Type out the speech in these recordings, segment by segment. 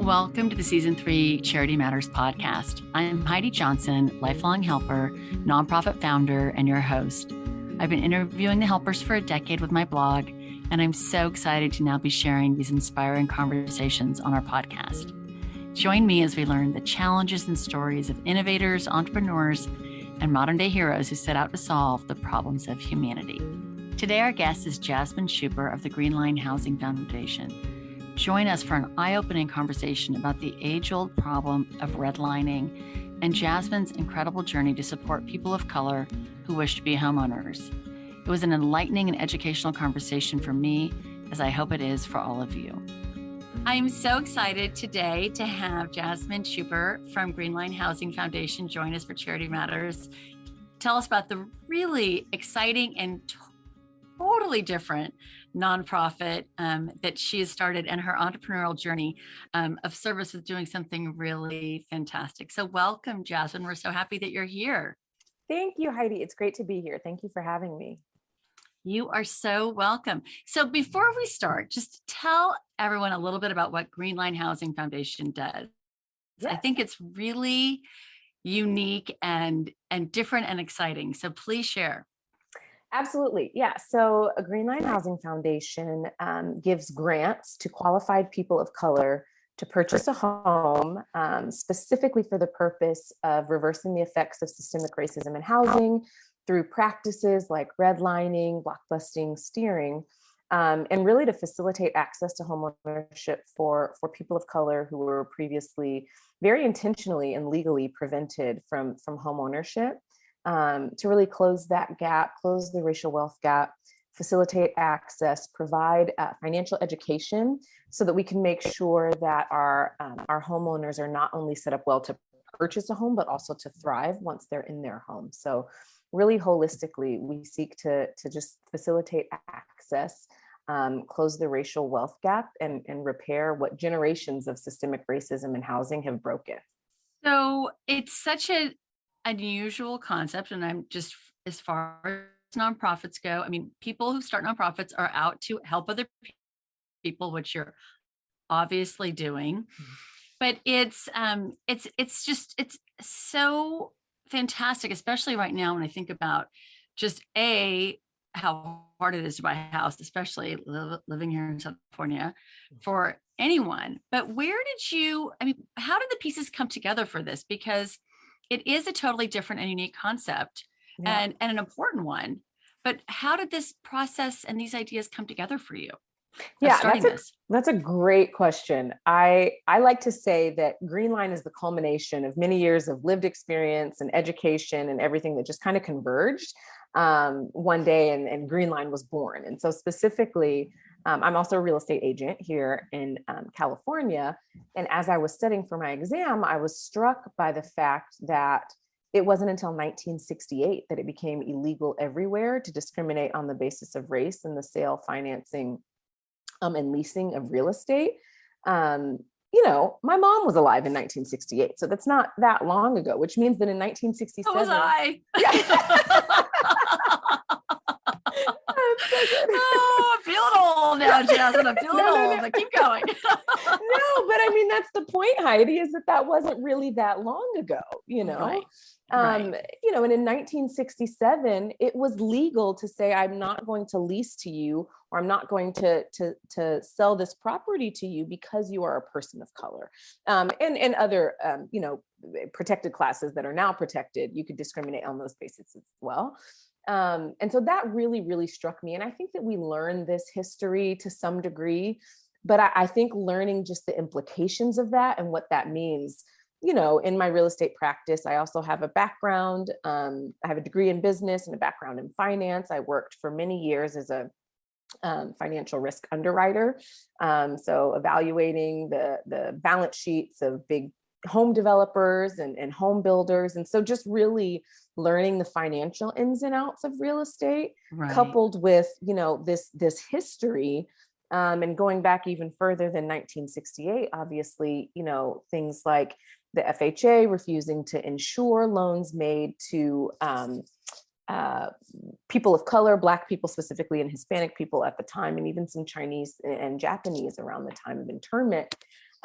Welcome to the Season 3 Charity Matters podcast. I'm Heidi Johnson, lifelong helper, nonprofit founder, and your host. I've been interviewing the helpers for a decade with my blog, and I'm so excited to now be sharing these inspiring conversations on our podcast. Join me as we learn the challenges and stories of innovators, entrepreneurs, and modern-day heroes who set out to solve the problems of humanity. Today, our guest is Jasmin Shupper of the Greenline Housing Foundation. Join us for an eye-opening conversation about the age-old problem of redlining and Jasmin's incredible journey to support people of color who wish to be homeowners. It was an enlightening and educational conversation for me, as I hope it is for all of you. I'm so excited today to have Jasmin Shupper from Greenline Housing Foundation join us for Charity Matters. Tell us about the really exciting and totally different nonprofit that she has started and her entrepreneurial journey of service with doing something really fantastic. So welcome, Jasmin. We're so happy that you're here. Thank you, Heidi. It's great to be here. Thank you for having me. You are so welcome. So before we start, just tell everyone a little bit about what Greenline Housing Foundation does. Yes. I think it's really unique and different and exciting. So please share. Absolutely. Yeah. So a Greenline Housing Foundation gives grants to qualified people of color to purchase a home, specifically for the purpose of reversing the effects of systemic racism in housing through practices like redlining, blockbusting, steering, and really to facilitate access to homeownership for people of color who were previously very intentionally and legally prevented from homeownership. To really close that gap, close the racial wealth gap, facilitate access, provide financial education so that we can make sure that our homeowners are not only set up well to purchase a home, but also to thrive once they're in their home. So really holistically, we seek to just facilitate access, close the racial wealth gap, and repair what generations of systemic racism in housing have broken. So it's such an unusual concept, and I'm just, as far as nonprofits go, I mean, people who start nonprofits are out to help other people, which you're obviously doing. But it's so fantastic, especially right now when I think about just how hard it is to buy a house, especially living here in Southern California, for anyone. But how did the pieces come together for this? Because it is a totally different and unique concept, and an important one. But how did this process and these ideas come together for you? Yeah, that's a great question. I like to say that Greenline is the culmination of many years of lived experience and education and everything that just kind of converged one day, and Greenline was born. And so specifically, I'm also a real estate agent here in California. And as I was studying for my exam, I was struck by the fact that it wasn't until 1968 that it became illegal everywhere to discriminate on the basis of race in the sale, financing, and leasing of real estate. My mom was alive in 1968, so that's not that long ago, which means that in 1967, so was I. Oh, I'm feeling old now, Jasmin. I'm feeling old, but keep going. No, but I mean, that's the point, Heidi, is that wasn't really that long ago, Right. And in 1967, it was legal to say, I'm not going to lease to you, or I'm not going to sell this property to you because you are a person of color. And other, protected classes that are now protected, you could discriminate on those bases as well. And so that really, really struck me. And I think that we learn this history to some degree, but I think learning just the implications of that and what that means, in my real estate practice, I also have a background. I have a degree in business and a background in finance. I worked for many years as a financial risk underwriter. So evaluating the balance sheets of big home developers and home builders. And so just really learning the financial ins and outs of real estate, coupled with, this history, and going back even further than 1968, obviously, things like the FHA refusing to insure loans made to people of color, Black people specifically, and Hispanic people at the time, and even some Chinese and Japanese around the time of internment.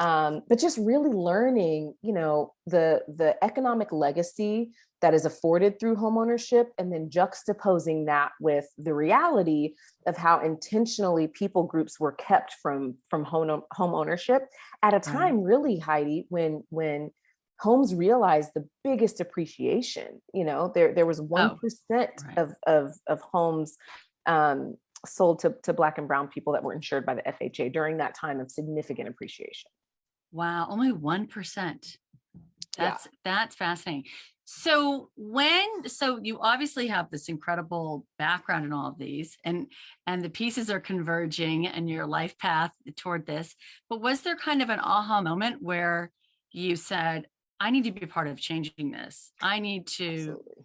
But just really learning, the economic legacy that is afforded through homeownership, and then juxtaposing that with the reality of how intentionally people groups were kept from home ownership at a time, really, Heidi, when homes realized the biggest appreciation. There was 1% of homes sold to Black and Brown people that were insured by the FHA during that time of significant appreciation. Wow, only 1%. That's fascinating. So you obviously have this incredible background in all of these, and the pieces are converging and your life path toward this. But was there kind of an aha moment where you said, I need to be a part of changing this? I need to. Absolutely.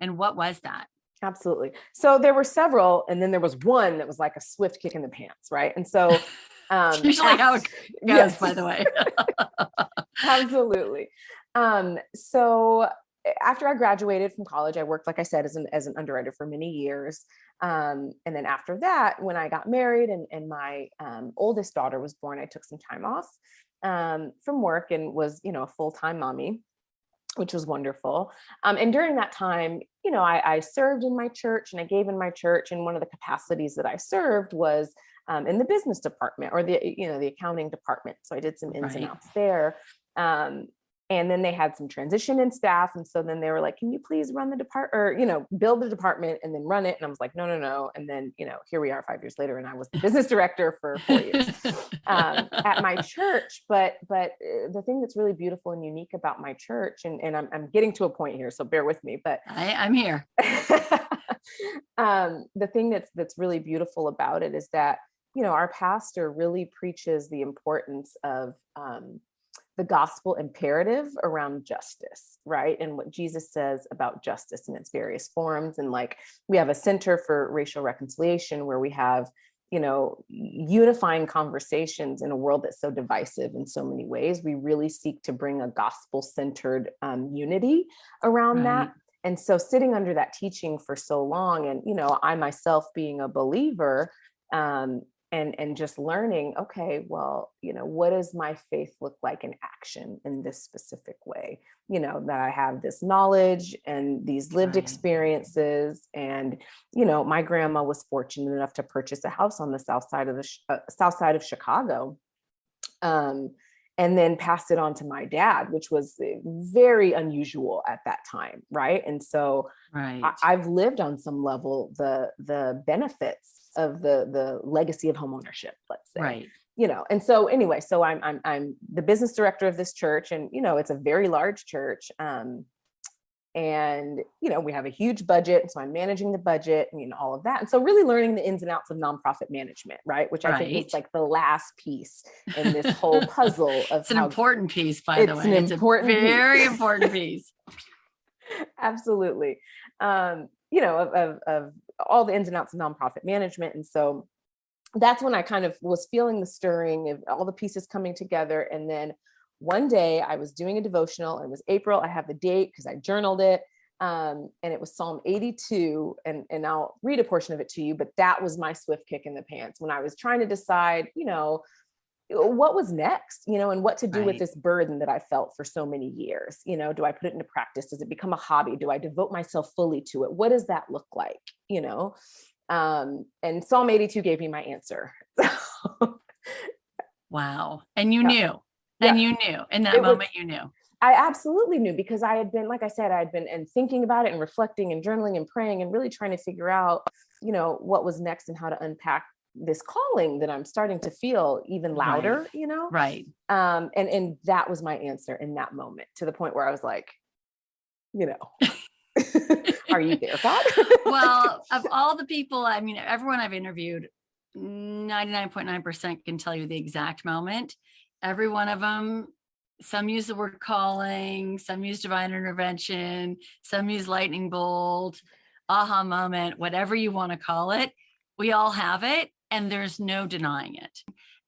And what was that? Absolutely. So there were several, and then there was one that was like a swift kick in the pants, right? And so usually how it goes, yes. By the way. Absolutely. So after I graduated from college, I worked, like I said, as an underwriter for many years. And then after that, when I got married and my oldest daughter was born, I took some time off from work and was, a full-time mommy, which was wonderful. And during that time, I served in my church and I gave in my church. And one of the capacities that I served was in the business department, or the accounting department. So I did some ins and outs there. And then they had some transition in staff. And so then they were like, can you please run the department, or, build the department and then run it? And I was like, no. And then, here we are 5 years later, and I was the business director for 4 years at my church. But the thing that's really beautiful and unique about my church, and I'm getting to a point here, so bear with me, but I'm here. The thing that's really beautiful about it is that, our pastor really preaches the importance of, the gospel imperative around justice, right? And what Jesus says about justice in its various forms. And like, we have a Center for Racial Reconciliation where we have, unifying conversations in a world that's so divisive in so many ways. We really seek to bring a gospel-centered unity around that. And so sitting under that teaching for so long, and, I myself being a believer, and just learning, okay, well, what does my faith look like in action in this specific way? That I have this knowledge and these lived experiences. And, my grandma was fortunate enough to purchase a house on the south side of Chicago. And then pass it on to my dad, which was very unusual at that time. Right. And so I've lived on some level the benefits of the legacy of homeownership, let's say. Right. And so anyway, so I'm the business director of this church, and it's a very large church. And we have a huge budget, and so I'm managing the budget and all of that. And so really learning the ins and outs of nonprofit management, right? Which I think is like the last piece in this whole puzzle of it's an important piece, by the way. It's a very important piece. Absolutely. Of all the ins and outs of nonprofit management. And so that's when I kind of was feeling the stirring of all the pieces coming together. And then one day I was doing a devotional, and it was April. I have the date because I journaled it. And it was Psalm 82. And I'll read a portion of it to you, but that was my swift kick in the pants when I was trying to decide, what was next, and what to do with this burden that I felt for so many years. Do I put it into practice? Does it become a hobby? Do I devote myself fully to it? What does that look like? And Psalm 82 gave me my answer. Wow. And you knew. And you knew in that moment, you knew. I absolutely knew, because I had been, like I said, I'd been and thinking about it and reflecting and journaling and praying and really trying to figure out, what was next and how to unpack this calling that I'm starting to feel even louder, Right. And that was my answer in that moment, to the point where I was like, are you there, God? Well, of all the people, everyone I've interviewed, 99.9% can tell you the exact moment. Every one of them, some use the word calling, some use divine intervention, some use lightning bolt, aha moment, whatever you want to call it. We all have it, and there's no denying it.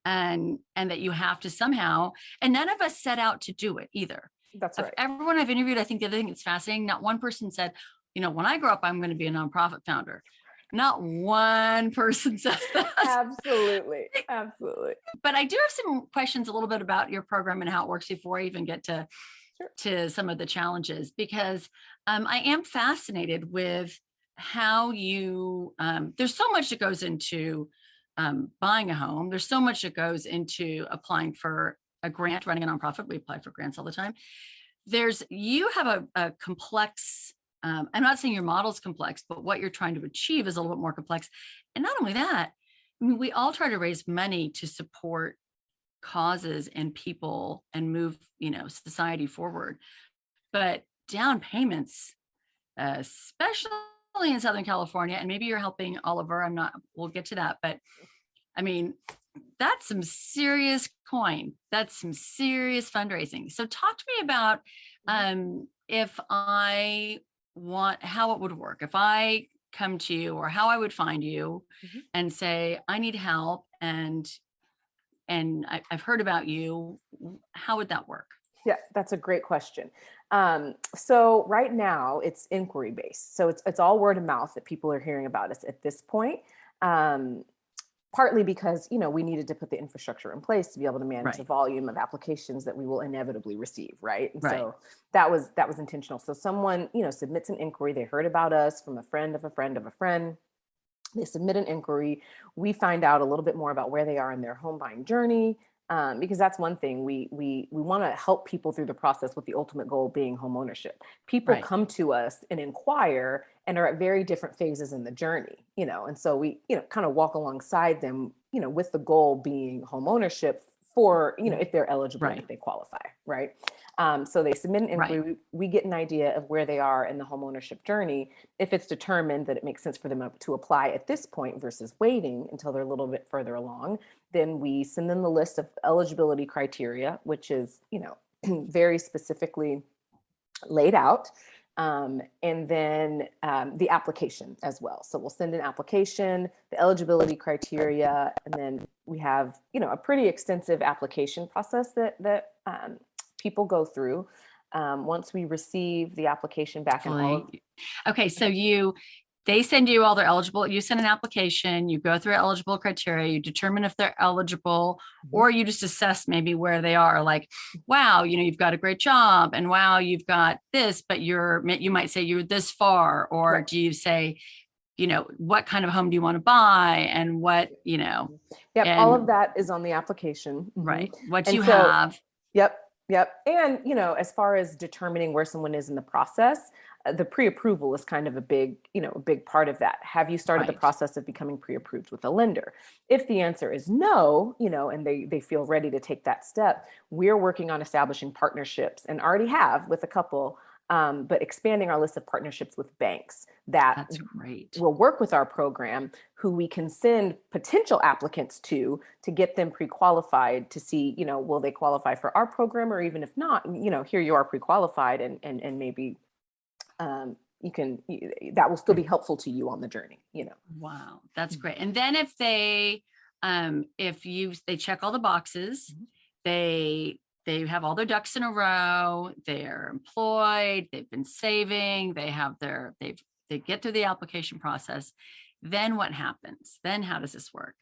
And that you have to somehow, and none of us set out to do it either. That's right. Everyone I've interviewed, I think the other thing that's fascinating, not one person said, when I grow up, I'm going to be a nonprofit founder. Not one person says that. Absolutely. Absolutely. But I do have some questions a little bit about your program and how it works before I even get to some of the challenges, because I am fascinated with how you, there's so much that goes into buying a home. There's so much that goes into applying for a grant, running a nonprofit. We apply for grants all the time. You have a complex, I'm not saying your model's complex, but what you're trying to achieve is a little bit more complex. And not only that, I mean, we all try to raise money to support causes and people and move, society forward. But down payments, especially in Southern California, and maybe you're helping Oliver, we'll get to that. But I mean, that's some serious coin. That's some serious fundraising. So talk to me about if I how it would work. If I come to you, or how I would find you and say, I need help, and I've heard about you, how would that work? Yeah, that's a great question. So right now it's inquiry based. So it's all word of mouth that people are hearing about us at this point. Partly because, we needed to put the infrastructure in place to be able to manage the volume of applications that we will inevitably receive. Right. And so that was intentional. So someone, submits an inquiry. They heard about us from a friend of a friend of a friend. They submit an inquiry. We find out a little bit more about where they are in their home buying journey. Because that's one thing we want to help people through the process, with the ultimate goal being home ownership. People come to us and inquire and are at very different phases in the journey, and so we, kind of walk alongside them, with the goal being home ownership for, if they're eligible, if they qualify, right? So they submit an inquiry, we get an idea of where they are in the home ownership journey. If it's determined that it makes sense for them to apply at this point versus waiting until they're a little bit further along, then we send them the list of eligibility criteria, which is, very specifically laid out. And then the application as well. So we'll send an application, the eligibility criteria, and then we have, a pretty extensive application process that people go through once we receive the application back. Okay, so they send you all their eligible, you send an application, you go through eligible criteria, you determine if they're eligible, or you just assess maybe where they are, like, wow, you've got a great job, and wow, you've got this, but you might say you're this far, or do you say, what kind of home do you want to buy, and what, all of that is on the application. Right. What do you have? Yep. And, as far as determining where someone is in the process, the pre-approval is kind of a big part of that. Have you started the process of becoming pre-approved with a lender? If the answer is no, and they feel ready to take that step, we're working on establishing partnerships, and already have with a couple, but expanding our list of partnerships with banks that will work with our program, who we can send potential applicants to get them pre-qualified to see, will they qualify for our program, or even if not, here you are pre-qualified, and maybe that will still be helpful to you on the journey, Wow, that's great. And then if they check all the boxes, they have all their ducks in a row, they're employed, they've been saving, they get through the application process, then what happens? Then how does this work?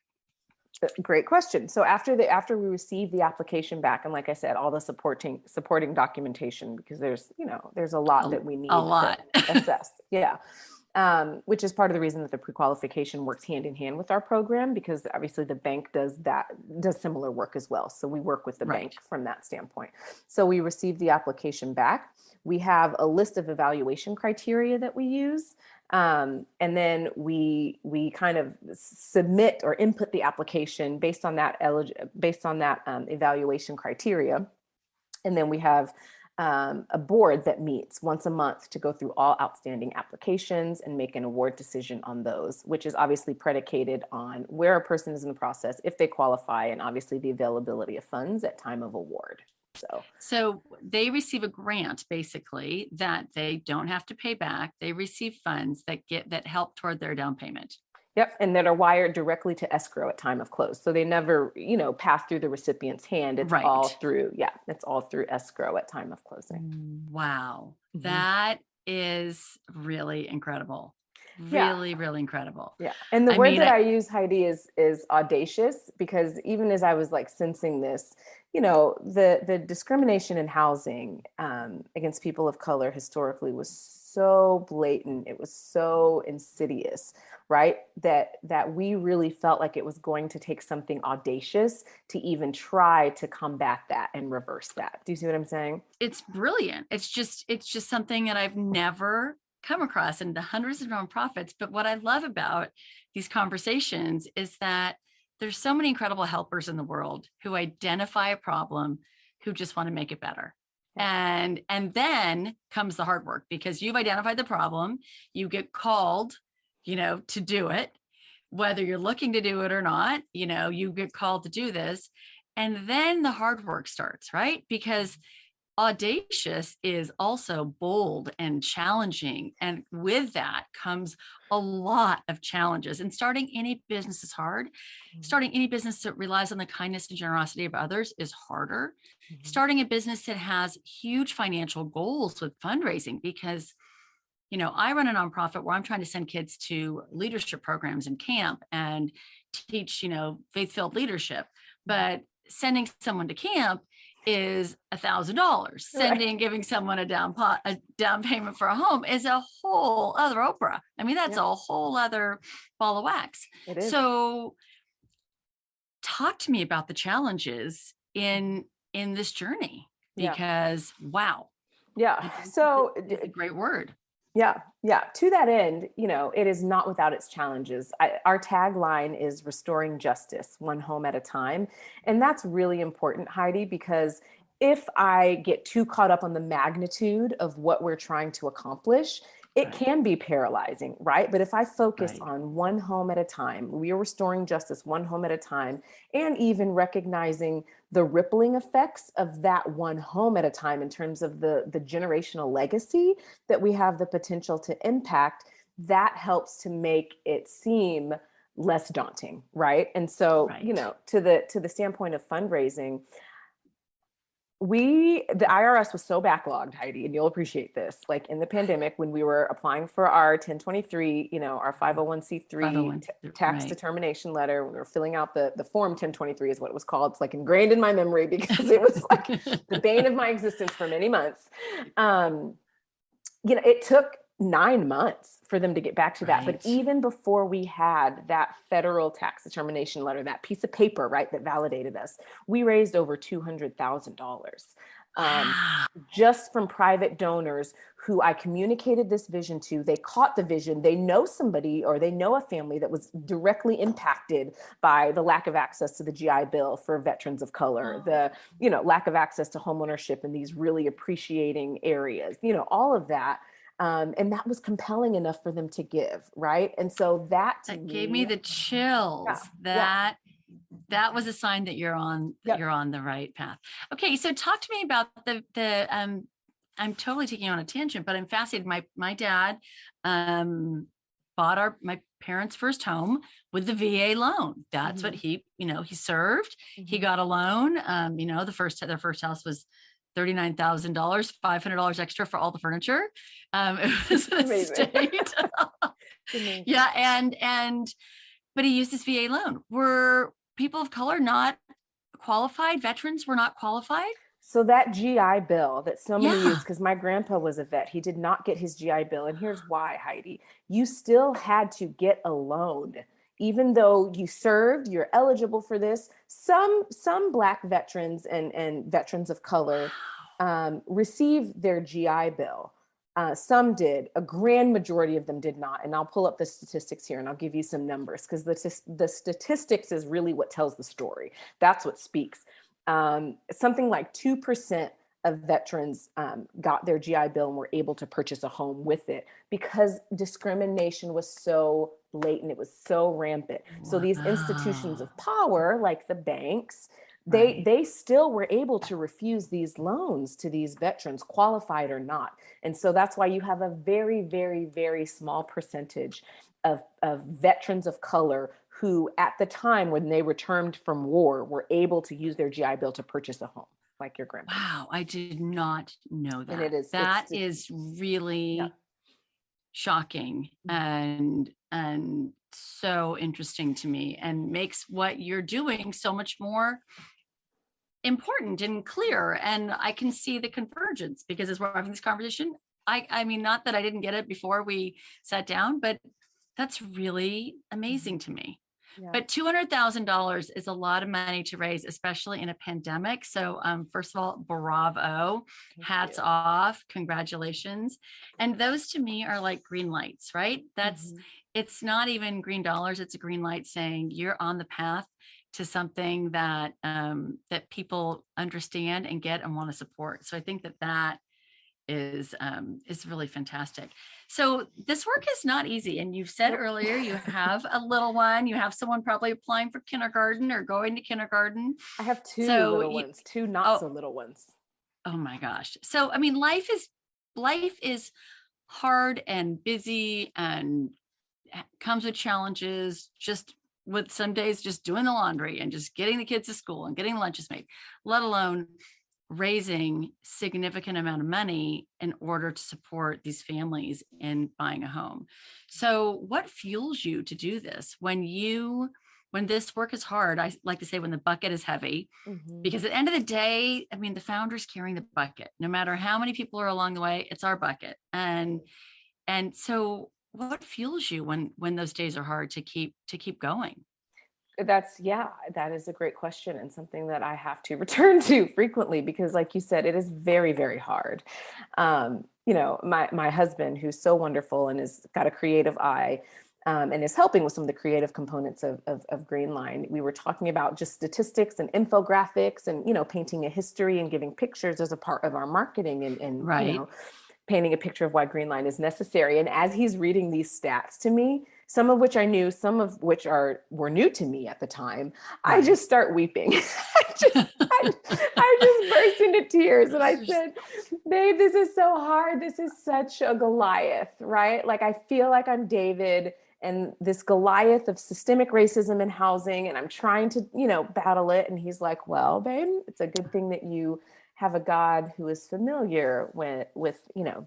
Great question. So after we receive the application back, and like I said, all the supporting documentation, because there's a lot that we need to assess. Yeah. Which is part of the reason that the pre-qualification works hand in hand with our program, because obviously the bank does similar work as well. So we work with the bank from that standpoint. So we receive the application back. We have a list of evaluation criteria that we use. And then we kind of submit or input the application based on that evaluation criteria. And then we have a board that meets once a month to go through all outstanding applications and make an award decision on those, which is obviously predicated on where a person is in the process, if they qualify, and obviously the availability of funds at time of award. So they receive a grant, basically, that they don't have to pay back. They receive funds that help toward their down payment. Yep. And that are wired directly to escrow at time of close. So they never, pass through the recipient's hand. It's all through escrow at time of closing. Wow. That is really incredible. Really, really incredible. Yeah. And the word that I use, Heidi, is audacious, because even as I was like sensing this, the discrimination in housing against people of color historically was so blatant. It was so insidious, right? That we really felt like it was going to take something audacious to even try to combat that and reverse that. Do you see what I'm saying? It's brilliant. It's just something that I've never come across in the hundreds of nonprofits. But what I love about these conversations is that there's so many incredible helpers in the world who identify a problem, who just want to make it better. And then comes the hard work, because you've identified the problem, you get called, to do it, whether you're looking to do it or not, you get called to do this. And then the hard work starts, right? Because audacious is also bold and challenging. And with that comes a lot of challenges. And starting any business is hard. Starting any business that relies on the kindness and generosity of others is harder. Starting a business that has huge financial goals with fundraising, because I run a nonprofit where I'm trying to send kids to leadership programs and camp and teach, faith-filled leadership. But sending someone to camp is $1,000. Giving someone a down payment for a home is a whole other Oprah. I mean, that's a whole other ball of wax. It is. So talk to me about the challenges in this journey, because wow. Yeah. So it's a great word. Yeah. To that end, it is not without its challenges. Our tagline is restoring justice, one home at a time. And that's really important, Heidi, because if I get too caught up on the magnitude of what we're trying to accomplish, it can be paralyzing, right? But if I focus on one home at a time, we are restoring justice one home at a time, and even recognizing the rippling effects of that one home at a time in terms of the generational legacy that we have the potential to impact, that helps to make it seem less daunting, right? And so, to the standpoint of fundraising, the IRS was so backlogged, Heidi, and you'll appreciate this. Like in the pandemic, when we were applying for our 1023, our 501c3 tax determination letter, we were filling out the form 1023 is what it was called. It's like ingrained in my memory because it was like the bane of my existence for many months. It took 9 months for them to get back to that. But even before we had that federal tax determination letter, that piece of paper, right, that validated us, we raised over $200,000 just from private donors who I communicated this vision to. They caught the vision. They know somebody, or they know a family that was directly impacted by the lack of access to the GI Bill for veterans of color, the lack of access to homeownership in these really appreciating areas, all of that. And that was compelling enough for them to give, right? And so that gave me the chills. That was a sign that you're on the right path. Okay, so talk to me about the I'm totally taking you on a tangent, but I'm fascinated. My dad bought my parents' first home with the VA loan. That's what he served. He got a loan. Their first house was $39,000, $500 extra for all the furniture. It was an estate. But he used his VA loan. Were people of color not qualified? Veterans were not qualified? So that GI Bill that so many use, because my grandpa was a vet, he did not get his GI Bill. And here's why, Heidi. You still had to get a loan. Even though you served, you're eligible for this. Some Black veterans and veterans of color received their GI Bill. Some did. A grand majority of them did not. And I'll pull up the statistics here and I'll give you some numbers, because the statistics is really what tells the story. That's what speaks. Something like 2% of veterans got their GI Bill and were able to purchase a home with it, because discrimination was so blatant. It was so rampant. Wow. So these institutions of power, like the banks, they still were able to refuse these loans to these veterans, qualified or not. And so that's why you have a very, very, very small percentage of veterans of color who at the time when they returned from war were able to use their GI Bill to purchase a home, like your grandpa. Wow, I did not know that. And it is that is really shocking and so interesting to me, and makes what you're doing so much more important and clear. And I can see the convergence, because as we're having this conversation, I mean, not that I didn't get it before we sat down, but that's really amazing to me. Yeah. But $200,000 is a lot of money to raise, especially in a pandemic. So first of all, bravo, hats off, congratulations. And those to me are like green lights, right? It's not even green dollars. It's a green light saying you're on the path to something that that people understand and get and want to support. So I think that is really fantastic. So this work is not easy. And you've said earlier, you have a little one, you have someone probably applying for kindergarten or going to kindergarten. I have two little ones, two not so oh, little ones. Oh my gosh. So, I mean, life is hard and busy and comes with challenges, just with some days just doing the laundry and just getting the kids to school and getting lunches made, let alone raising significant amount of money in order to support these families in buying a home. So what fuels you to do this when this work is hard? I like to say when the bucket is heavy, because at the end of the day, I mean, the founder's carrying the bucket, no matter how many people are along the way, it's our bucket. And so what fuels you when those days are hard to keep going? That is a great question, and something that I have to return to frequently, because like you said, it is very, very hard. My husband, who's so wonderful and has got a creative eye, and is helping with some of the creative components of Greenline. We were talking about just statistics and infographics and, painting a history and giving pictures as a part of our marketing and right. Painting a picture of why Greenline is necessary. And as he's reading these stats to me, some of which I knew, some of which were new to me at the time, right. I just start weeping. I just burst into tears. And I said, babe, this is so hard. This is such a Goliath, right? Like, I feel like I'm David and this Goliath of systemic racism in housing, and I'm trying to, battle it. And he's like, well, babe, it's a good thing that you have a God who is familiar with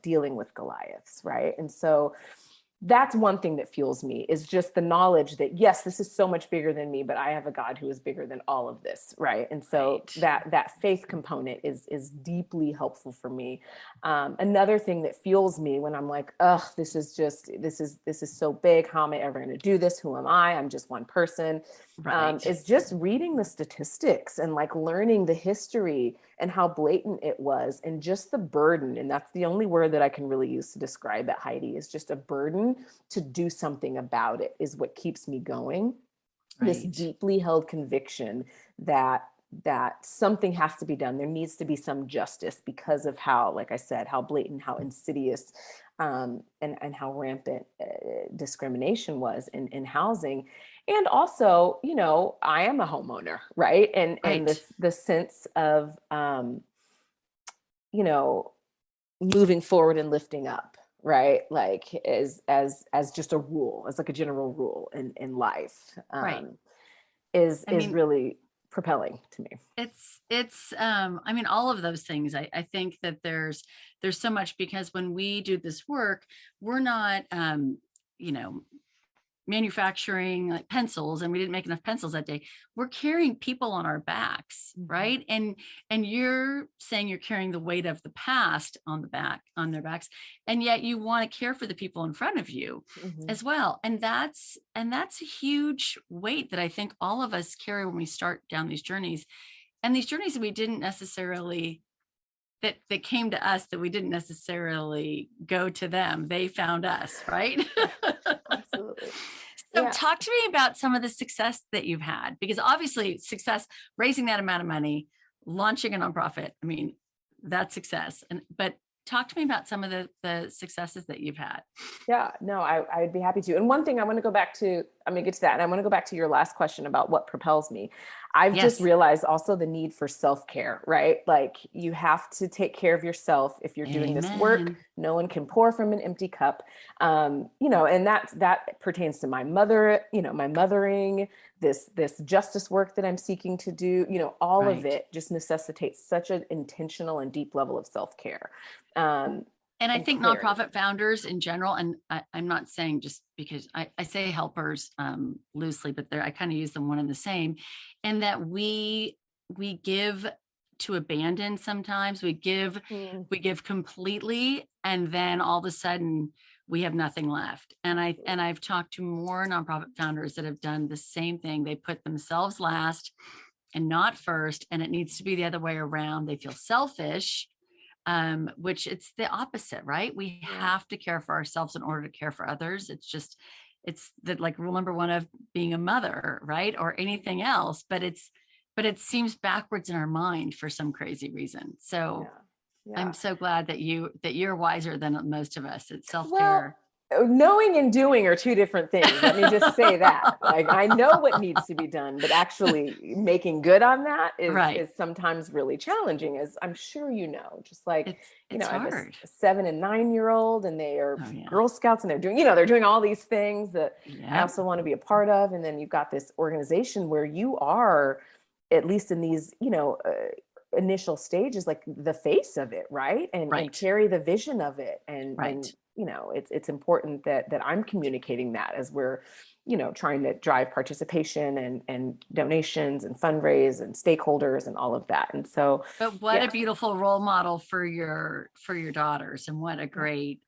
dealing with Goliaths, right? And so that's one thing that fuels me, is just the knowledge that, yes, this is so much bigger than me, but I have a God who is bigger than all of this, right? And so that faith component is deeply helpful for me. Another thing that fuels me when I'm like, this is so big. How am I ever going to do this? Who am I? I'm just one person. Right. Is just reading the statistics and like learning the history and how blatant it was, and just the burden. And that's the only word that I can really use to describe it, Heidi, is just a burden to do something about it is what keeps me going. Right. This deeply held conviction that something has to be done. There needs to be some justice because of how, like I said, how blatant, how insidious, and how rampant discrimination was in housing. And also, I am a homeowner, right? And the sense of, moving forward and lifting up, right? Like as just a rule, as like a general rule in life, right. is really propelling to me. It's I mean, all of those things. I think that there's so much, because when we do this work, we're not manufacturing like pencils, and we didn't make enough pencils that day. We're carrying people on our backs, right? And you're saying you're carrying the weight of the past on their backs, and yet you want to care for the people in front of you as well. And that's a huge weight that I think all of us carry when we start down these journeys, and these journeys that we didn't necessarily that came to us, that we didn't necessarily go to them. They found us, right? Absolutely. So talk to me about some of the success that you've had, because obviously success, raising that amount of money, launching a nonprofit, I mean, that's success. But talk to me about some of the successes that you've had. Yeah, no, I'd be happy to. And one thing I'm going to get to that. And I want to go back to your last question about what propels me. I've just realized also the need for self-care, right? Like, you have to take care of yourself. If you're doing this work, no one can pour from an empty cup. And that pertains to my mother, my mothering, this justice work that I'm seeking to do, all of it just necessitates such an intentional and deep level of self-care. And I and think clarity. nonprofit founders in general, and I'm not saying just because I say helpers loosely, but I kind of use them one and the same, and that we give to abandon sometimes. We give completely, and then all of a sudden we have nothing left. And I've talked to more nonprofit founders that have done the same thing. They put themselves last and not first, and it needs to be the other way around. They feel selfish, which it's the opposite, right? We have to care for ourselves in order to care for others. It's the like rule number one of being a mother, right? Or anything else, but it seems backwards in our mind for some crazy reason. So I'm so glad that you're wiser than most of us. It's self-care. Well, knowing and doing are two different things. Let me just say that. Like, I know what needs to be done, but actually making good on that is sometimes really challenging, as I'm sure you know. Just like, it's I have hard. a 7 and 9-year-old, and they are Girl Scouts, and they're doing all these things that I also want to be a part of. And then you've got this organization where you are, at least in these, initial stages, like the face of it, right? And carry the vision of it. And it's important that I'm communicating that as we're, trying to drive participation and donations and fundraise and stakeholders and all of that. And so, but what a beautiful role model for your daughters, and what a great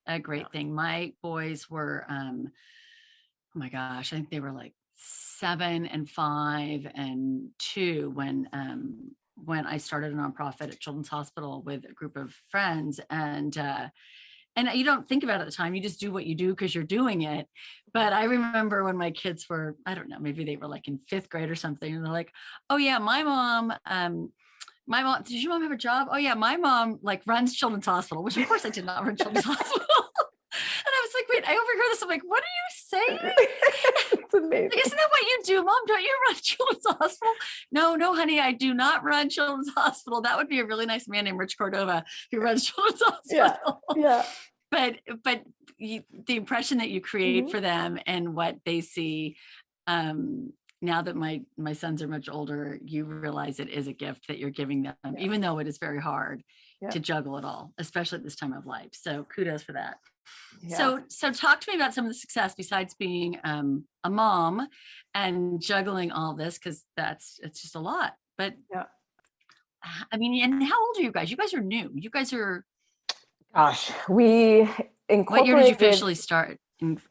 thing. My boys were, oh my gosh, I think they were like 7 and 5 and 2 when I started a nonprofit at Children's Hospital with a group of friends. And you don't think about it at the time, you just do what you do because you're doing it. But I remember when my kids were, I don't know, maybe they were like in 5th grade or something. And they're like, oh yeah, my mom, did your mom have a job? Oh yeah, my mom like runs Children's Hospital, which of course I did not run Children's Hospital. And I was like, wait, I overheard this. I'm like, what are you saying? It's amazing. Isn't that what you do, Mom? Don't you run Children's Hospital? No, honey, I do not run Children's Hospital. That would be a really nice man named Rich Cordova who runs Children's Hospital. Yeah. But the impression that you create for them and what they see, now that my sons are much older, you realize it is a gift that you're giving them, even though it is very hard to juggle it all, especially at this time of life. So kudos for that. Yeah. So talk to me about some of the success besides being a mom and juggling all this, because it's just a lot. But I mean, and how old are you guys? You guys are new. You guys are. Gosh, we incorporated. What year did you officially start?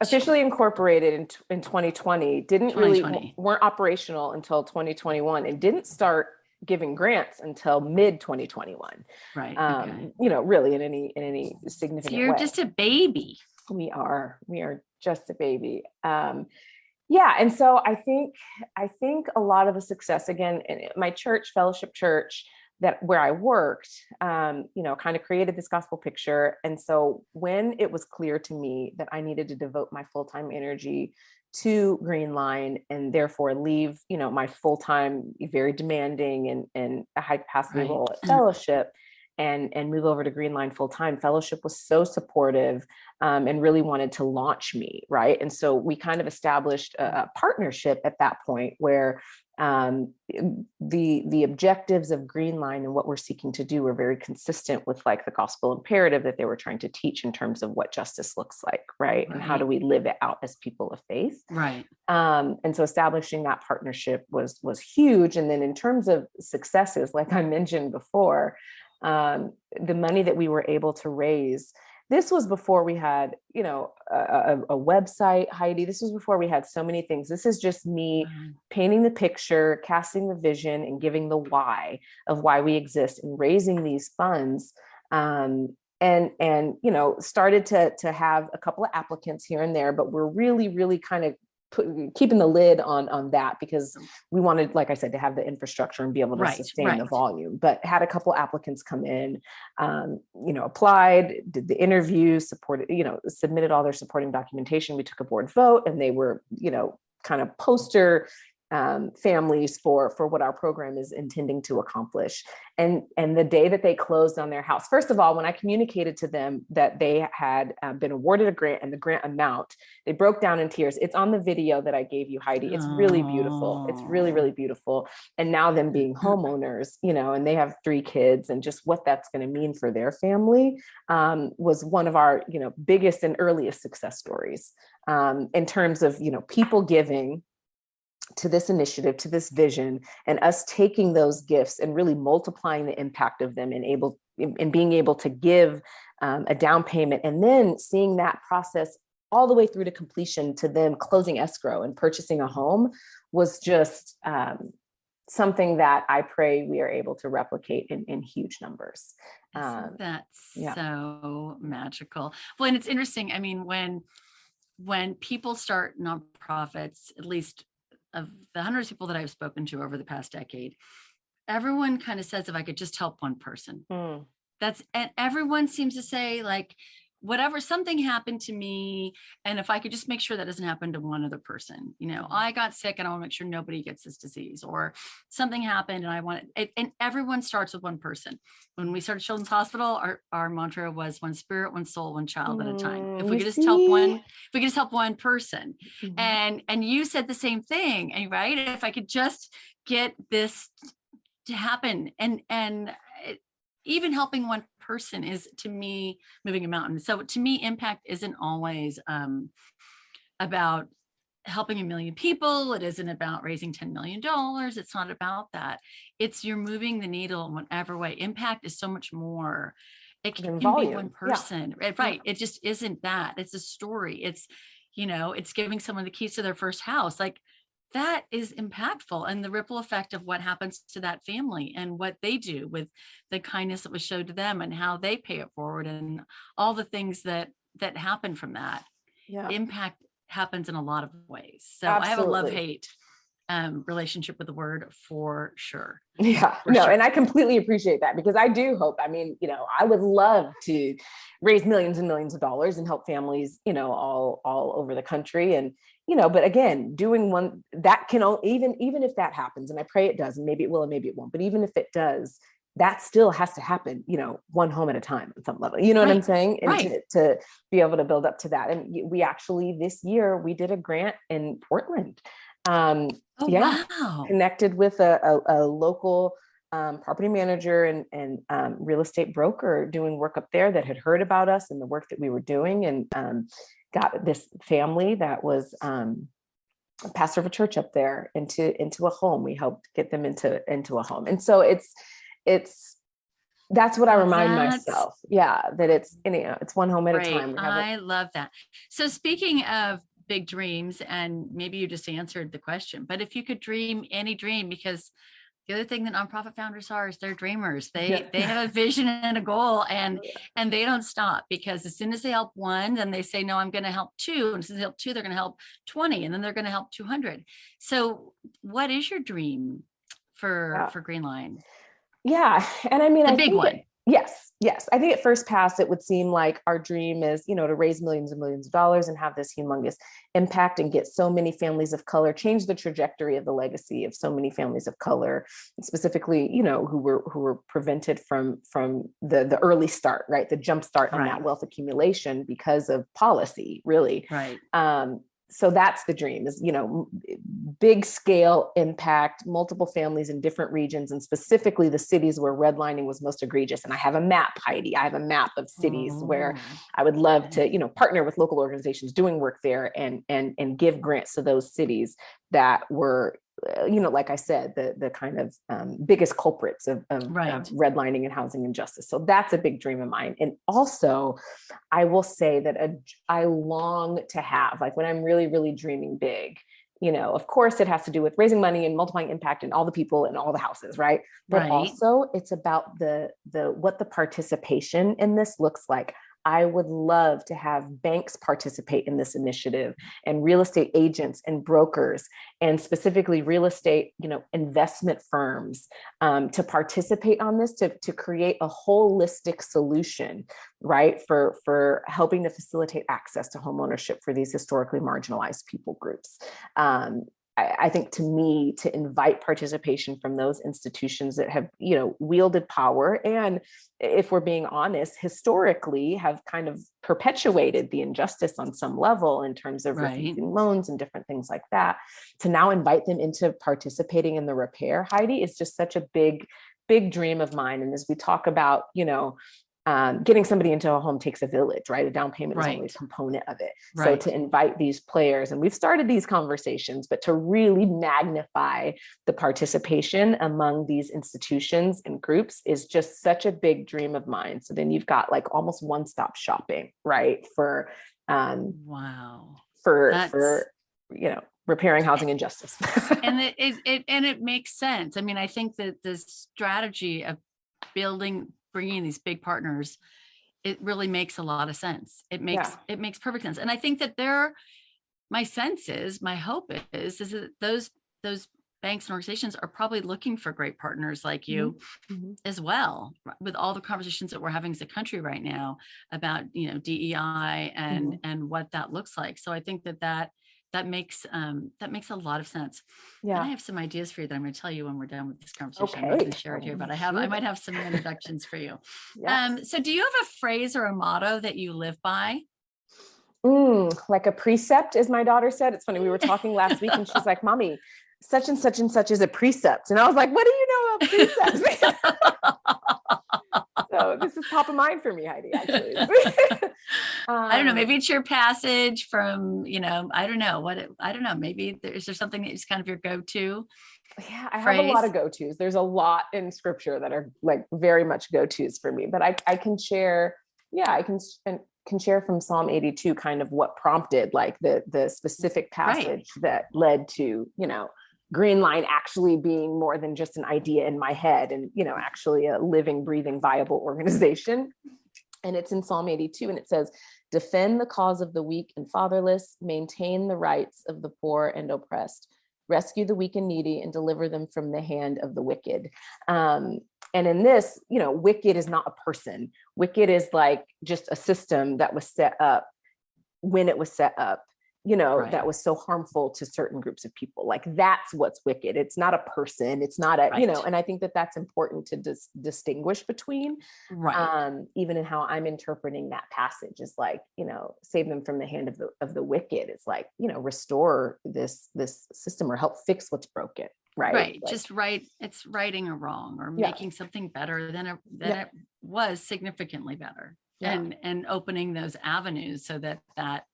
Officially incorporated in 2020. Weren't operational until 2021, and didn't start giving grants until mid 2021. Right. Okay. Really in any significant way. So you're just a baby. We are just a baby. And so I think a lot of the success, again, in my church, Fellowship Church, where I worked, kind of created this gospel picture. And so when it was clear to me that I needed to devote my full-time energy to Greenline, and therefore leave, my full-time, very demanding and a high capacity role at Fellowship, and move over to Greenline full-time, Fellowship was so supportive, and really wanted to launch me. Right. And so we kind of established a partnership at that point where the objectives of Greenline and what we're seeking to do were very consistent with like the gospel imperative that they were trying to teach in terms of what justice looks like, right? And how do we live it out as people of faith, right? And so establishing that partnership was huge. And then in terms of successes, like I mentioned before, the money that we were able to raise, this was before we had, a website, Heidi. This was before we had so many things. This is just me painting the picture, casting the vision, and giving the why of why we exist, and raising these funds. And started to have a couple of applicants here and there, but we're really, really kind of keeping the lid on that, because we wanted, like I said, to have the infrastructure and be able to sustain the volume. But had a couple applicants come in, applied, did the interviews, supported, submitted all their supporting documentation. We took a board vote, and they were, kind of poster families for what our program is intending to accomplish. And the day that they closed on their house, first of all, when I communicated to them that they had been awarded a grant and the grant amount, they broke down in tears. It's on the video that I gave you, Heidi. It's really beautiful. It's really, really beautiful. And now them being homeowners, and they have 3 kids, and just what that's going to mean for their family was one of our, biggest and earliest success stories in terms of, people giving to this initiative, to this vision, and us taking those gifts and really multiplying the impact of them and being able to give a down payment, and then seeing that process all the way through to completion to them closing escrow and purchasing a home was just something that I pray we are able to replicate in huge numbers. That's so magical. Well, and it's interesting. I mean, when people start nonprofits, at least of the hundreds of people that I've spoken to over the past decade, everyone kind of says, if I could just help one person, and everyone seems to say, like, whatever, something happened to me, and if I could just make sure that doesn't happen to one other person, I got sick and I want to make sure nobody gets this disease, or something happened and I want it. And everyone starts with one person. When we started Children's Hospital, our mantra was one spirit, one soul, one child at a time. If we could just help one person. And you said the same thing, and right? If I could just get this to happen, and even helping one person is, to me, moving a mountain. So to me, impact isn't always about helping 1 million people. It isn't about raising $10 million. It's not about that. It's you're moving the needle in whatever way. Impact is so much more. It can be one person, right? It just isn't that. It's a story. It's, it's giving someone the keys to their first house. Like, that is impactful, and the ripple effect of what happens to that family and what they do with the kindness that was showed to them and how they pay it forward and all the things that happen from that. Impact happens in a lot of ways. So absolutely. I have a love-hate relationship with the word for sure. And I completely appreciate that, because I do hope, I would love to raise millions and millions of dollars and help families, all over the country. And, but again, doing one that can even if that happens, and I pray it does, and maybe it will and maybe it won't, but even if it does, that still has to happen, one home at a time at some level, what I'm saying? And to be able to build up to that. And we actually, this year, we did a grant in Portland. Wow. Connected with a local property manager and real estate broker doing work up there that had heard about us and the work that we were doing, and got this family that was a pastor of a church up there into a home. We helped get them into a home. And so that's what I remind myself. That it's one home at a time. I love that. So speaking of big dreams, and maybe you just answered the question, but if you could dream any dream, because the other thing that nonprofit founders are is they're dreamers. They have a vision and a goal, and they don't stop, because as soon as they help one, then they say, no, I'm going to help 2. And as soon as they help 2, they're going to help 20, and then they're going to help 200. So what is your dream for Greenline? And I mean, the big one. Yes. I think at first pass, it would seem like our dream is, to raise millions and millions of dollars and have this humongous impact and get so many families of color, change the trajectory of the legacy of so many families of color, specifically, who were prevented from the early start, right? The jump start on that wealth accumulation because of policy, really. Right. So that's the dream, is, big scale impact, multiple families in different regions, and specifically the cities where redlining was most egregious. And I have a map, Heidi. I have a map of cities where I would love to, partner with local organizations doing work there and give grants to those cities that were, like I said, the kind of biggest culprits of redlining and housing injustice. So that's a big dream of mine. And also, I will say that I long to have, like, when I'm really, really dreaming big, of course, it has to do with raising money and multiplying impact and all the people and all the houses, right? But also, it's about what the participation in this looks like. I would love to have banks participate in this initiative, and real estate agents and brokers, and specifically real estate, investment firms, to participate on this, to create a holistic solution, right? For helping to facilitate access to homeownership for these historically marginalized people groups. I think to me, to invite participation from those institutions that have, wielded power, and if we're being honest, historically have kind of perpetuated the injustice on some level in terms of refusing loans and different things like that, to now invite them into participating in the repair, Heidi, is just such a big dream of mine. And as we talk about, getting somebody into a home takes a village, right? A down payment is only a component of it. So to invite these players, and we've started these conversations, but to really magnify the participation among these institutions and groups is just such a big dream of mine. So then you've got like almost one-stop shopping, right? For repairing housing injustice. And it makes sense. I mean, I think that the strategy of bringing these big partners, it really makes a lot of sense. It makes perfect sense. And I think that my hope is that those banks and organizations are probably looking for great partners like you as well, with all the conversations that we're having as a country right now about, DEI and what that looks like. So I think that makes a lot of sense. Yeah. And I have some ideas for you that I'm going to tell you when we're done with this conversation. Okay. I'm not going to share it here, but I might have some introductions for you. Yes. So do you have a phrase or a motto that you live by? Like a precept, as my daughter said. It's funny. We were talking last week and she's like, Mommy, such and such and such is a precept. And I was like, what do you know about precepts? So this is top of mind for me, Heidi, actually. I don't know. Maybe it's your passage from, I don't know. Maybe is there something that is kind of your go-to? Yeah, I have a lot of go-tos. There's a lot in scripture that are like very much go-tos for me, but I can share, I can share from Psalm 82 kind of what prompted like the specific passage that led to, Greenline actually being more than just an idea in my head and, actually a living, breathing, viable organization. And it's in Psalm 82, and it says, defend the cause of the weak and fatherless, maintain the rights of the poor and oppressed, rescue the weak and needy, and deliver them from the hand of the wicked. And in this, wicked is not a person. Wicked is like just a system that was set up when it was set up, that was so harmful to certain groups of people. Like that's what's wicked. It's not a person. It's not a, and I think that that's important to distinguish between, even in how I'm interpreting that passage is like, save them from the hand of the wicked. It's like, restore this system or help fix what's broken. Right. Like, just it's righting a wrong or making something better than it was, significantly better. And opening those avenues so that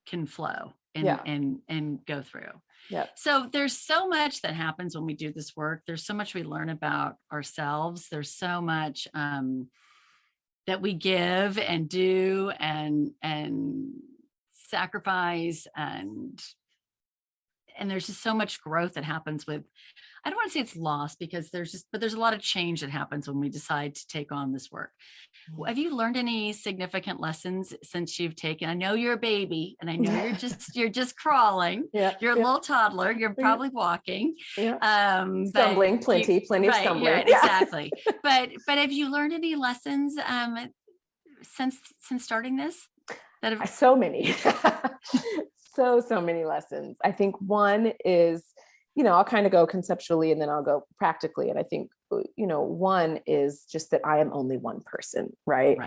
can flow and go through. Yeah. So there's so much that happens when we do this work. There's so much we learn about ourselves. There's so much that we give and do and sacrifice and there's just so much growth that happens with, I don't want to say it's lost because but there's a lot of change that happens when we decide to take on this work. Have you learned any significant lessons since you've taken? I know you're a baby and I know you're just crawling. Yeah. You're a little toddler. You're probably walking. Yeah. Stumbling, plenty of stumbling. Yeah, exactly. But have you learned any lessons since starting this? So many. So many lessons. I think one is, I'll kind of go conceptually and then I'll go practically. And I think, one is just that I am only one person, right?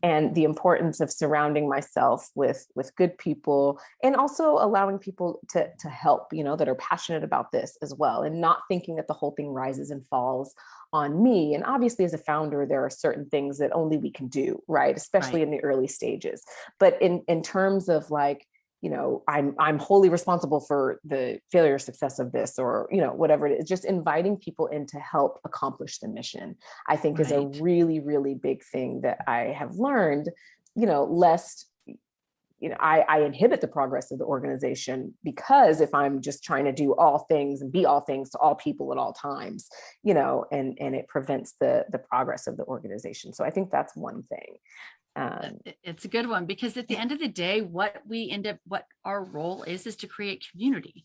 And the importance of surrounding myself with good people and also allowing people to help, that are passionate about this as well. And not thinking that the whole thing rises and falls on me. And obviously as a founder, there are certain things that only we can do, right? Especially in the early stages. But in terms of like, I'm wholly responsible for the failure or success of this or, whatever it is, just inviting people in to help accomplish the mission, I think is a really, really big thing that I have learned, lest, I inhibit the progress of the organization because if I'm just trying to do all things and be all things to all people at all times, and it prevents the progress of the organization. So I think that's one thing. It's a good one because at the end of the day, what our role is to create community.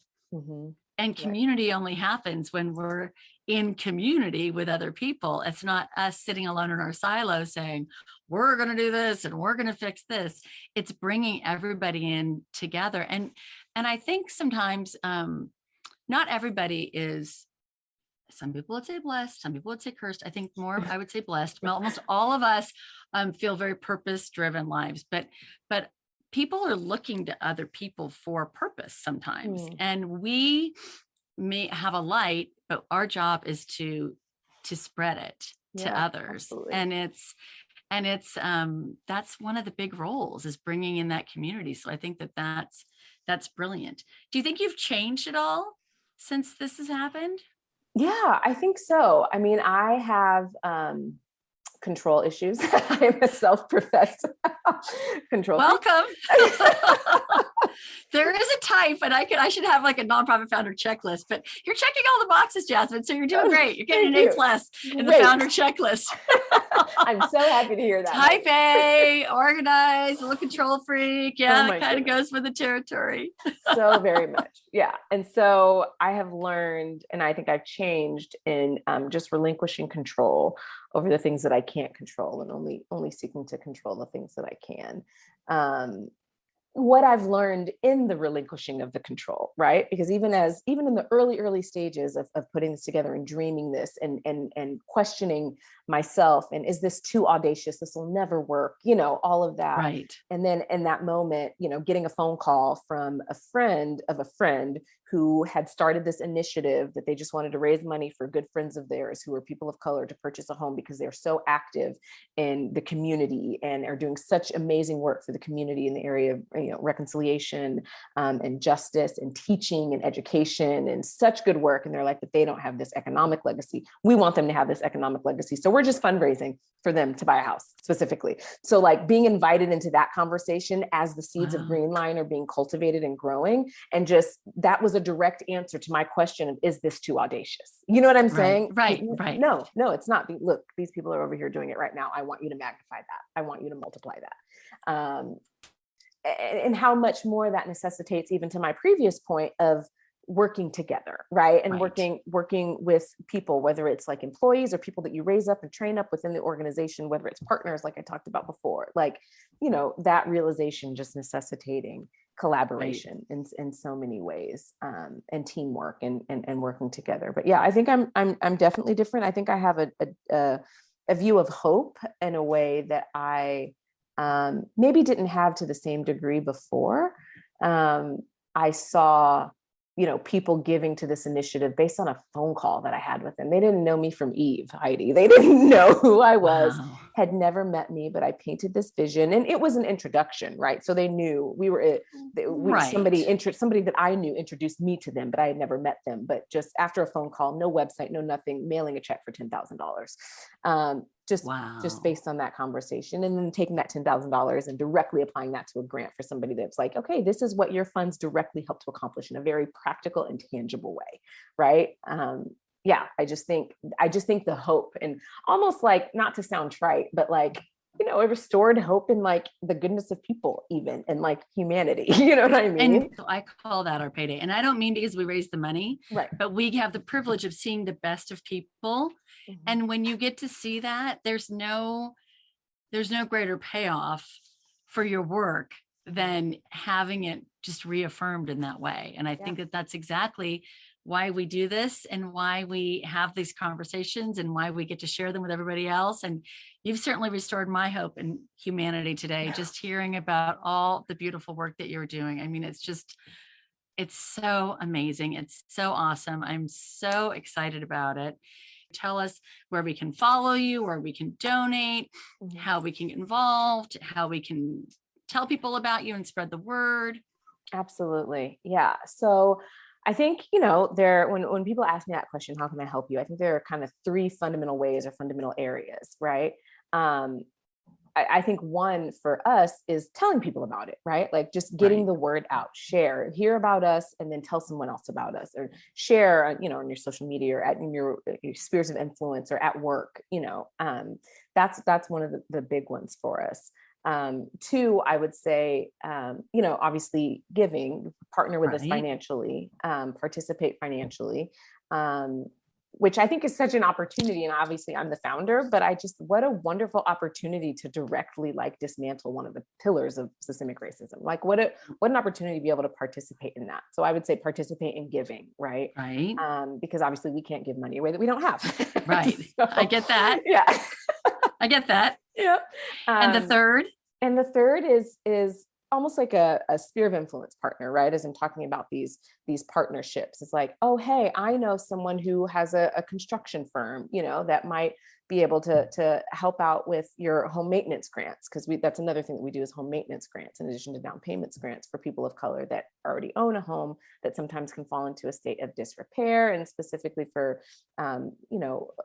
And community only happens when we're in community with other people. It's not us sitting alone in our silo saying, we're going to do this and we're going to fix this. It's bringing everybody in together. And I think sometimes not everybody is, some people would say blessed, some people would say cursed. I think more, I would say blessed. Almost all of us feel very purpose-driven lives, but people are looking to other people for purpose sometimes. And we may have a light, but our job is to spread it to others. Absolutely. And it's that's one of the big roles, is bringing in that community. So I think that's brilliant. Do you think you've changed at all since this has happened? Yeah, I think so. I mean, I have control issues. I'm a self-professed control. Welcome. There is a type, and I should have like a nonprofit founder checklist, but you're checking all the boxes, Jasmin. So you're doing great. You're getting an A+ in the founder checklist. I'm so happy to hear that. Type A, organized, a little control freak. Yeah, that kind of goes with the territory. So very much. Yeah. And so I have learned, and I think I've changed in just relinquishing control over the things that I can't control, and only seeking to control the things that I can. What I've learned in the relinquishing of the control, right? Because even in the early stages of putting this together and dreaming this and questioning myself, and is this too audacious? This will never work, all of that. Right. And then in that moment, getting a phone call from a friend of a friend who had started this initiative that they just wanted to raise money for good friends of theirs who are people of color to purchase a home, because they're so active in the community and are doing such amazing work for the community in the area of reconciliation and justice and teaching and education, and such good work. And they're like, but they don't have this economic legacy. We want them to have this economic legacy. So we're just fundraising for them to buy a house specifically. So like being invited into that conversation as the seeds of Greenline are being cultivated and growing. And just, that was a direct answer to my question of, is this too audacious? You know what I'm saying? Right. No, it's not. Look, these people are over here doing it right now. I want you to magnify that. I want you to multiply that. And how much more that necessitates, even to my previous point of working together, right? And working with people, whether it's like employees or people that you raise up and train up within the organization, whether it's partners, like I talked about before, like, that realization just necessitating collaboration in so many ways, and teamwork and working together. But yeah, I think I'm definitely different. I think I have a view of hope in a way that I maybe didn't have to the same degree before. I saw, people giving to this initiative based on a phone call that I had with them. They didn't know me from Eve, Heidi. They didn't know who I was, had never met me, but I painted this vision, and it was an introduction, right? So they knew somebody that I knew introduced me to them, but I had never met them. But just after a phone call, no website, no nothing, mailing a check for $10,000. Just based on that conversation, and then taking that $10,000 and directly applying that to a grant for somebody that's like, okay, this is what your funds directly help to accomplish in a very practical and tangible way. Right. I just think the hope, and almost like, not to sound trite, but like, it restored hope in like the goodness of people, even, and like humanity. You know what I mean? And I call that our payday. And I don't mean because we raise the money, right? But we have the privilege of seeing the best of people. Mm-hmm. And when you get to see that, there's no greater payoff for your work than having it just reaffirmed in that way. And I think that that's exactly why we do this, and why we have these conversations, and why we get to share them with everybody else. And you've certainly restored my hope in humanity today, just hearing about all the beautiful work that you're doing. I mean, it's so amazing. It's so awesome. I'm so excited about it. Tell us where we can follow you, where we can donate, how we can get involved, how we can tell people about you and spread the word. Absolutely. Yeah. So I think, when people ask me that question, how can I help you? I think there are kind of three fundamental ways or fundamental areas, right? I think one for us is telling people about it, right? Like just getting the word out, hear about us, and then tell someone else about us, or share, on your social media, or in your spheres of influence, or at work. That's one of the big ones for us. Two, I would say, obviously partner with us financially, participate financially. which I think is such an opportunity. And obviously I'm the founder, but what a wonderful opportunity to directly like dismantle one of the pillars of systemic racism. Like what an opportunity to be able to participate in that. So I would say participate in giving, right? Right. Because obviously we can't give money away that we don't have. Right. So, I get that. Yeah. I get that. Yeah. And the third? And the third is almost like a sphere of influence partner, right? As I'm talking about these partnerships, it's like, oh, hey, I know someone who has a construction firm, that might be able to help out with your home maintenance grants. Because that's another thing that we do is home maintenance grants, in addition to down payments grants for people of color that already own a home that sometimes can fall into a state of disrepair, and specifically for,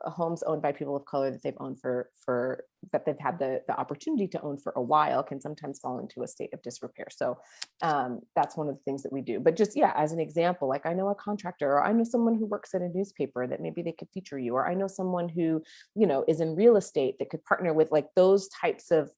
homes owned by people of color that they've owned for that they've had the opportunity to own for a while can sometimes fall into a state of disrepair. So that's one of the things that we do. But just, as an example, like I know a contractor, or I know someone who works at a newspaper that maybe they could feature you, or I know someone who, is in real estate that could partner with, like those types of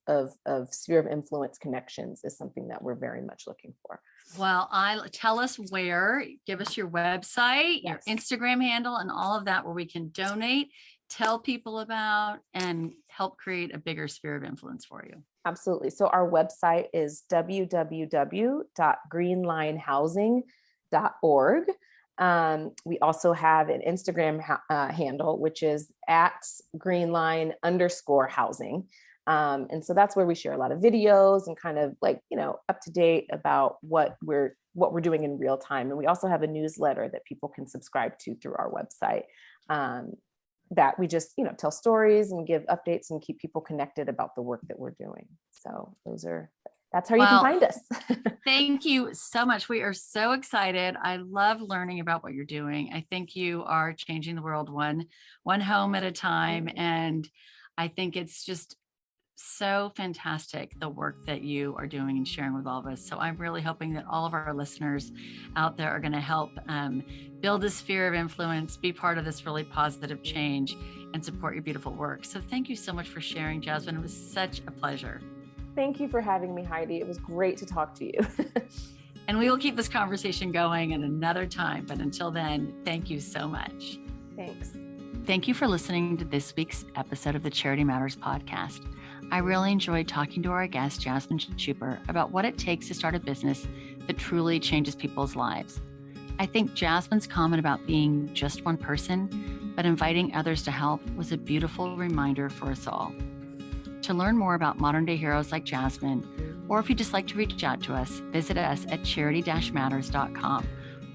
sphere of influence connections is something that we're very much looking for. Well, tell us where, give us your website, your Instagram handle, and all of that, where we can donate, tell people about, and help create a bigger sphere of influence for you. Absolutely. So our website is www.greenlinehousing.org. We also have an Instagram handle, which is @greenline_housing. And so that's where we share a lot of videos and kind of like, up to date about what we're doing in real time. And we also have a newsletter that people can subscribe to through our website, that we just, tell stories and give updates and keep people connected about the work that we're doing. So that's how you can find us. Thank you so much. We are so excited. I love learning about what you're doing. I think you are changing the world one home at a time. And I think it's just so fantastic, the work that you are doing and sharing with all of us. So I'm really hoping that all of our listeners out there are going to help build a sphere of influence, be part of this really positive change, and support your beautiful work. So thank you so much for sharing, Jasmin. It was such a pleasure. Thank you for having me, Heidi. It was great to talk to you. And we will keep this conversation going at another time. But until then, thank you so much. Thanks. Thank you for listening to this week's episode of the Charity Matters podcast. I really enjoyed talking to our guest, Jasmin Shupper, about what it takes to start a business that truly changes people's lives. I think Jasmin's comment about being just one person, but inviting others to help, was a beautiful reminder for us all. To learn more about modern-day heroes like Jasmin, or if you'd just like to reach out to us, visit us at charity-matters.com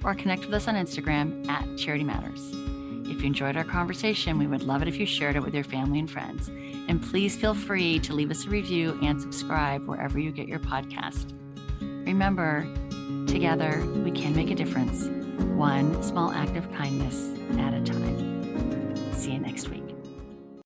or connect with us on Instagram @charitymatters. If you enjoyed our conversation, we would love it if you shared it with your family and friends. And please feel free to leave us a review and subscribe wherever you get your podcast. Remember, together we can make a difference, one small act of kindness at a time. See you next week.